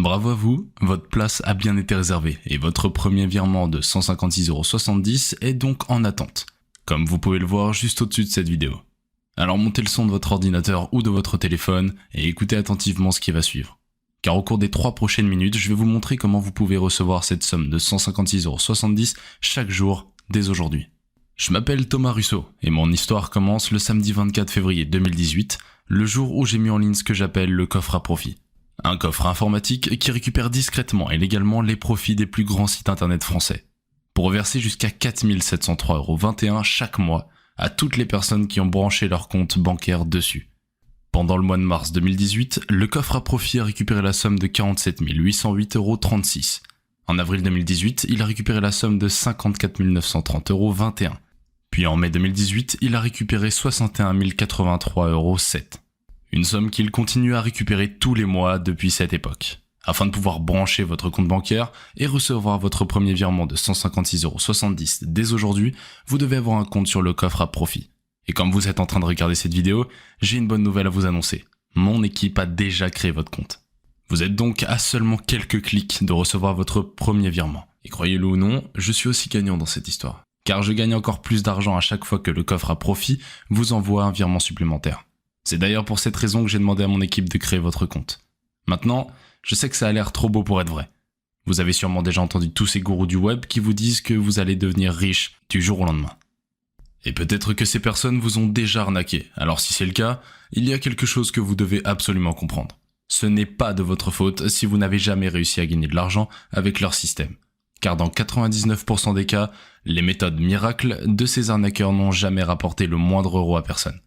Bravo à vous, votre place a bien été réservée et votre premier virement de 156,70 € est donc en attente, comme vous pouvez le voir juste au-dessus de cette vidéo. Alors montez le son de votre ordinateur ou de votre téléphone et écoutez attentivement ce qui va suivre. Car au cours des 3 prochaines minutes, je vais vous montrer comment vous pouvez recevoir cette somme de 156,70 € chaque jour dès aujourd'hui. Je m'appelle Thomas Russo et mon histoire commence le samedi 24 février 2018, le jour où j'ai mis en ligne ce que j'appelle le coffre à profit. Un coffre informatique qui récupère discrètement et légalement les profits des plus grands sites internet français, pour reverser jusqu'à 4 703,21 € chaque mois à toutes les personnes qui ont branché leur compte bancaire dessus. Pendant le mois de mars 2018, le coffre à profit a récupéré la somme de 47 808,36 €. En avril 2018, il a récupéré la somme de 54 930,21 €. Puis en mai 2018, il a récupéré 61 083,07 €. Une somme qu'il continue à récupérer tous les mois depuis cette époque. Afin de pouvoir brancher votre compte bancaire et recevoir votre premier virement de 156,70 € dès aujourd'hui, vous devez avoir un compte sur le coffre à profit. Et comme vous êtes en train de regarder cette vidéo, j'ai une bonne nouvelle à vous annoncer. Mon équipe a déjà créé votre compte. Vous êtes donc à seulement quelques clics de recevoir votre premier virement. Et croyez-le ou non, je suis aussi gagnant dans cette histoire. Car je gagne encore plus d'argent à chaque fois que le coffre à profit vous envoie un virement supplémentaire. C'est d'ailleurs pour cette raison que j'ai demandé à mon équipe de créer votre compte. Maintenant, je sais que ça a l'air trop beau pour être vrai. Vous avez sûrement déjà entendu tous ces gourous du web qui vous disent que vous allez devenir riche du jour au lendemain. Et peut-être que ces personnes vous ont déjà arnaqué, alors si c'est le cas, il y a quelque chose que vous devez absolument comprendre. Ce n'est pas de votre faute si vous n'avez jamais réussi à gagner de l'argent avec leur système. Car dans 99% des cas, les méthodes miracles de ces arnaqueurs n'ont jamais rapporté le moindre euro à personne.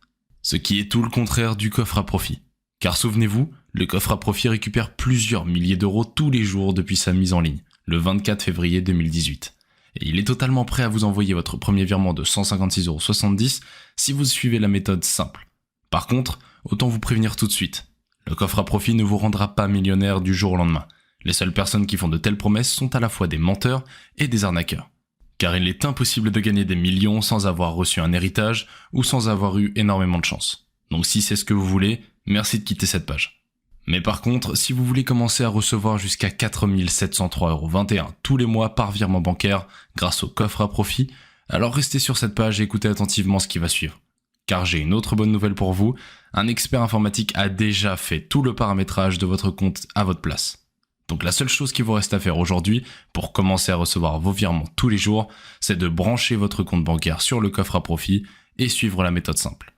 Ce qui est tout le contraire du coffre à profit. Car souvenez-vous, le coffre à profit récupère plusieurs milliers d'euros tous les jours depuis sa mise en ligne, le 24 février 2018. Et il est totalement prêt à vous envoyer votre premier virement de 156,70 € si vous suivez la méthode simple. Par contre, autant vous prévenir tout de suite, le coffre à profit ne vous rendra pas millionnaire du jour au lendemain. Les seules personnes qui font de telles promesses sont à la fois des menteurs et des arnaqueurs. Car il est impossible de gagner des millions sans avoir reçu un héritage ou sans avoir eu énormément de chance. Donc si c'est ce que vous voulez, merci de quitter cette page. Mais par contre, si vous voulez commencer à recevoir jusqu'à 4 703,21 € tous les mois par virement bancaire grâce au coffre à profit, alors restez sur cette page et écoutez attentivement ce qui va suivre. Car j'ai une autre bonne nouvelle pour vous, un expert informatique a déjà fait tout le paramétrage de votre compte à votre place. Donc la seule chose qu'il vous reste à faire aujourd'hui pour commencer à recevoir vos virements tous les jours, c'est de brancher votre compte bancaire sur le coffre à profit et suivre la méthode simple.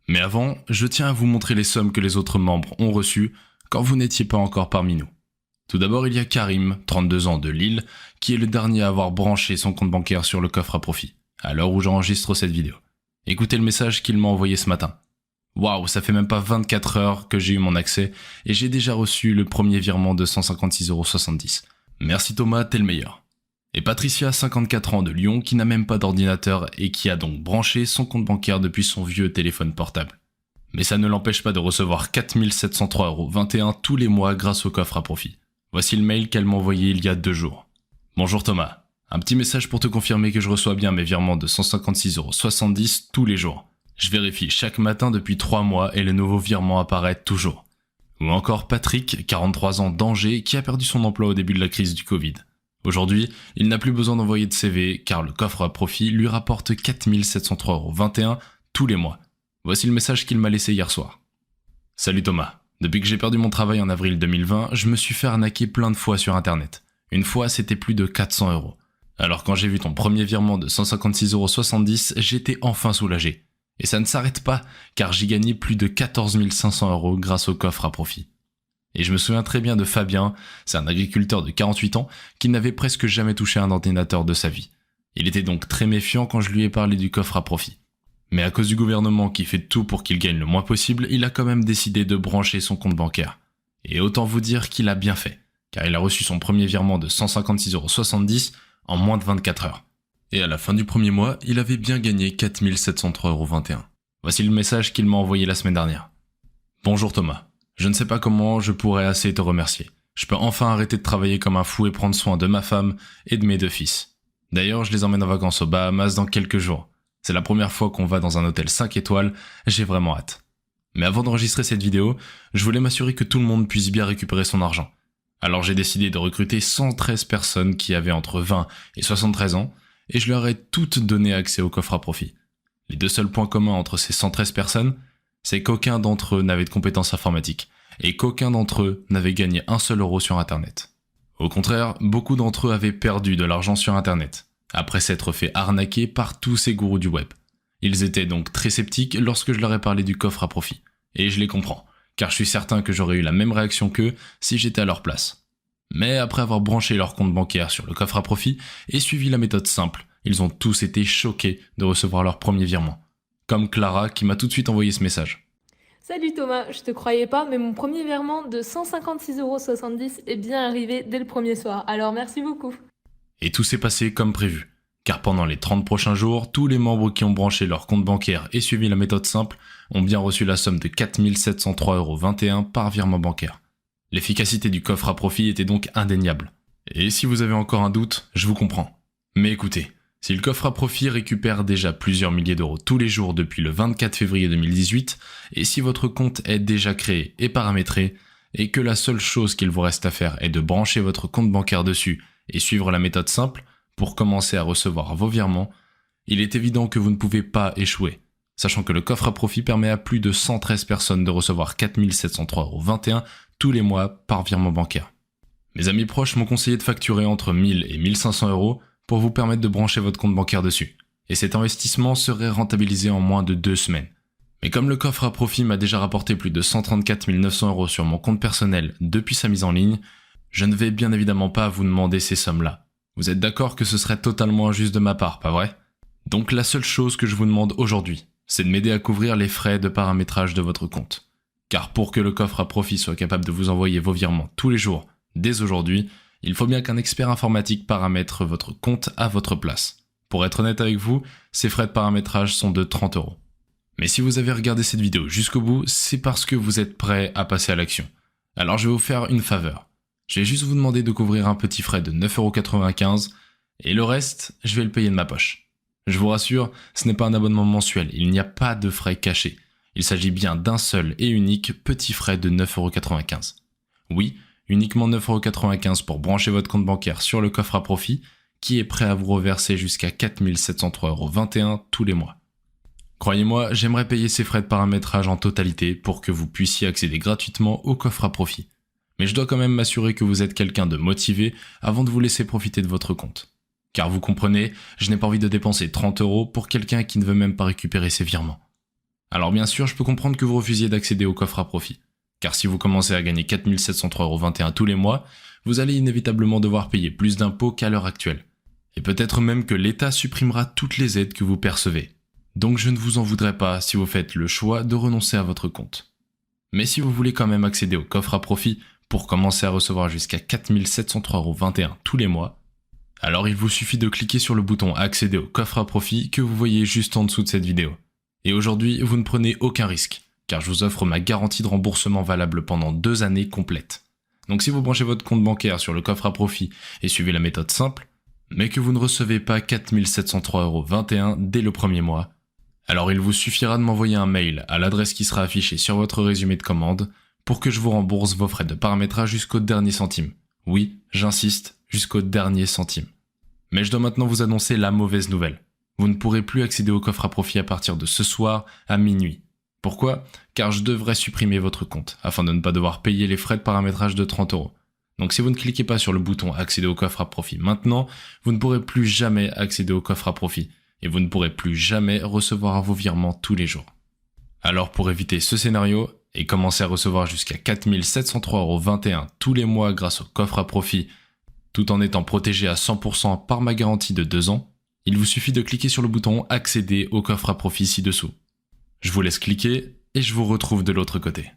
Mais avant, je tiens à vous montrer les sommes que les autres membres ont reçues quand vous n'étiez pas encore parmi nous. Tout d'abord, il y a Karim, 32 ans de Lille, qui est le dernier à avoir branché son compte bancaire sur le coffre à profit, à l'heure où j'enregistre cette vidéo. Écoutez le message qu'il m'a envoyé ce matin. Waouh, ça fait même pas 24 heures que j'ai eu mon accès et j'ai déjà reçu le premier virement de 156,70 €. Merci Thomas, t'es le meilleur. Et Patricia, 54 ans de Lyon, qui n'a même pas d'ordinateur et qui a donc branché son compte bancaire depuis son vieux téléphone portable. Mais ça ne l'empêche pas de recevoir 4 703,21 € tous les mois grâce au coffre à profit. Voici le mail qu'elle m'a envoyé il y a 2 jours. Bonjour Thomas, un petit message pour te confirmer que je reçois bien mes virements de 156,70 € tous les jours. Je vérifie chaque matin depuis 3 mois et le nouveau virement apparaît toujours. Ou encore Patrick, 43 ans d'Angers, qui a perdu son emploi au début de la crise du Covid. Aujourd'hui, il n'a plus besoin d'envoyer de CV car le coffre à profit lui rapporte 4 703,21 € tous les mois. Voici le message qu'il m'a laissé hier soir. Salut Thomas, depuis que j'ai perdu mon travail en avril 2020, je me suis fait arnaquer plein de fois sur internet. Une fois, c'était plus de 400 €. Alors quand j'ai vu ton premier virement de 156,70 €, j'étais enfin soulagé. Et ça ne s'arrête pas, car j'ai gagné plus de 14 500 € grâce au coffre à profit. Et je me souviens très bien de Fabien, c'est un agriculteur de 48 ans, qui n'avait presque jamais touché un ordinateur de sa vie. Il était donc très méfiant quand je lui ai parlé du coffre à profit. Mais à cause du gouvernement qui fait tout pour qu'il gagne le moins possible, il a quand même décidé de brancher son compte bancaire. Et autant vous dire qu'il a bien fait, car il a reçu son premier virement de 156,70 € en moins de 24 heures. Et à la fin du premier mois, il avait bien gagné 4 703,21 €. Voici le message qu'il m'a envoyé la semaine dernière. Bonjour Thomas, je ne sais pas comment je pourrais assez te remercier. Je peux enfin arrêter de travailler comme un fou et prendre soin de ma femme et de mes 2 fils. D'ailleurs, je les emmène en vacances aux Bahamas dans quelques jours. C'est la première fois qu'on va dans un hôtel 5 étoiles, j'ai vraiment hâte. Mais avant d'enregistrer cette vidéo, je voulais m'assurer que tout le monde puisse bien récupérer son argent. Alors j'ai décidé de recruter 113 personnes qui avaient entre 20 et 73 ans, et je leur ai toutes donné accès au coffre à profit. Les deux seuls points communs entre ces 113 personnes, c'est qu'aucun d'entre eux n'avait de compétences informatiques, et qu'aucun d'entre eux n'avait gagné un seul euro sur Internet. Au contraire, beaucoup d'entre eux avaient perdu de l'argent sur Internet, après s'être fait arnaquer par tous ces gourous du web. Ils étaient donc très sceptiques lorsque je leur ai parlé du coffre à profit. Et je les comprends, car je suis certain que j'aurais eu la même réaction qu'eux si j'étais à leur place. Mais après avoir branché leur compte bancaire sur le coffre à profit et suivi la méthode simple, ils ont tous été choqués de recevoir leur premier virement. Comme Clara qui m'a tout de suite envoyé ce message. Salut Thomas, je te croyais pas, mais mon premier virement de 156,70 € est bien arrivé dès le premier soir, alors merci beaucoup. Et tout s'est passé comme prévu. Car pendant les 30 prochains jours, tous les membres qui ont branché leur compte bancaire et suivi la méthode simple ont bien reçu la somme de 4 703,21 € par virement bancaire. L'efficacité du coffre à profit était donc indéniable. Et si vous avez encore un doute, je vous comprends. Mais écoutez, si le coffre à profit récupère déjà plusieurs milliers d'euros tous les jours depuis le 24 février 2018, et si votre compte est déjà créé et paramétré, et que la seule chose qu'il vous reste à faire est de brancher votre compte bancaire dessus et suivre la méthode simple, pour commencer à recevoir vos virements, il est évident que vous ne pouvez pas échouer, sachant que le coffre à profit permet à plus de 113 personnes de recevoir 4 703,21 € tous les mois par virement bancaire. Mes amis proches m'ont conseillé de facturer entre 1000 et 1500 € pour vous permettre de brancher votre compte bancaire dessus, et cet investissement serait rentabilisé en moins de 2 semaines. Mais comme le coffre à profit m'a déjà rapporté plus de 134 900 € sur mon compte personnel depuis sa mise en ligne, je ne vais bien évidemment pas vous demander ces sommes-là. Vous êtes d'accord que ce serait totalement injuste de ma part, pas vrai? Donc la seule chose que je vous demande aujourd'hui, c'est de m'aider à couvrir les frais de paramétrage de votre compte. Car pour que le coffre à profit soit capable de vous envoyer vos virements tous les jours, dès aujourd'hui, il faut bien qu'un expert informatique paramètre votre compte à votre place. Pour être honnête avec vous, ces frais de paramétrage sont de 30 €. Mais si vous avez regardé cette vidéo jusqu'au bout, c'est parce que vous êtes prêt à passer à l'action. Alors je vais vous faire une faveur. Je vais juste vous demander de couvrir un petit frais de 9,95 € et le reste, je vais le payer de ma poche. Je vous rassure, ce n'est pas un abonnement mensuel, il n'y a pas de frais cachés. Il s'agit bien d'un seul et unique petit frais de 9,95 €. Oui, uniquement 9,95 € pour brancher votre compte bancaire sur le coffre à profit, qui est prêt à vous reverser jusqu'à 4 703,21 € tous les mois. Croyez-moi, j'aimerais payer ces frais de paramétrage en totalité pour que vous puissiez accéder gratuitement au coffre à profit. Mais je dois quand même m'assurer que vous êtes quelqu'un de motivé avant de vous laisser profiter de votre compte. Car vous comprenez, je n'ai pas envie de dépenser 30 € pour quelqu'un qui ne veut même pas récupérer ses virements. Alors bien sûr, je peux comprendre que vous refusiez d'accéder au coffre à profit. Car si vous commencez à gagner 4 703,21 € tous les mois, vous allez inévitablement devoir payer plus d'impôts qu'à l'heure actuelle. Et peut-être même que l'État supprimera toutes les aides que vous percevez. Donc je ne vous en voudrais pas si vous faites le choix de renoncer à votre compte. Mais si vous voulez quand même accéder au coffre à profit pour commencer à recevoir jusqu'à 4 703,21 € tous les mois, alors il vous suffit de cliquer sur le bouton accéder au coffre à profit que vous voyez juste en dessous de cette vidéo. Et aujourd'hui, vous ne prenez aucun risque, car je vous offre ma garantie de remboursement valable pendant 2 années complètes. Donc si vous branchez votre compte bancaire sur le coffre à profit et suivez la méthode simple, mais que vous ne recevez pas 4 703,21 € dès le premier mois, alors il vous suffira de m'envoyer un mail à l'adresse qui sera affichée sur votre résumé de commande pour que je vous rembourse vos frais de paramétrage jusqu'au dernier centime. Oui, j'insiste, jusqu'au dernier centime. Mais je dois maintenant vous annoncer la mauvaise nouvelle. Vous ne pourrez plus accéder au coffre à profit à partir de ce soir à minuit. Pourquoi? Car je devrais supprimer votre compte, afin de ne pas devoir payer les frais de paramétrage de 30 €. Donc si vous ne cliquez pas sur le bouton accéder au coffre à profit maintenant, vous ne pourrez plus jamais accéder au coffre à profit, et vous ne pourrez plus jamais recevoir vos virements tous les jours. Alors pour éviter ce scénario, et commencer à recevoir jusqu'à 4 703,21 € tous les mois grâce au coffre à profit, tout en étant protégé à 100% par ma garantie de 2 ans, il vous suffit de cliquer sur le bouton accéder au coffre à profit ci-dessous. Je vous laisse cliquer et je vous retrouve de l'autre côté.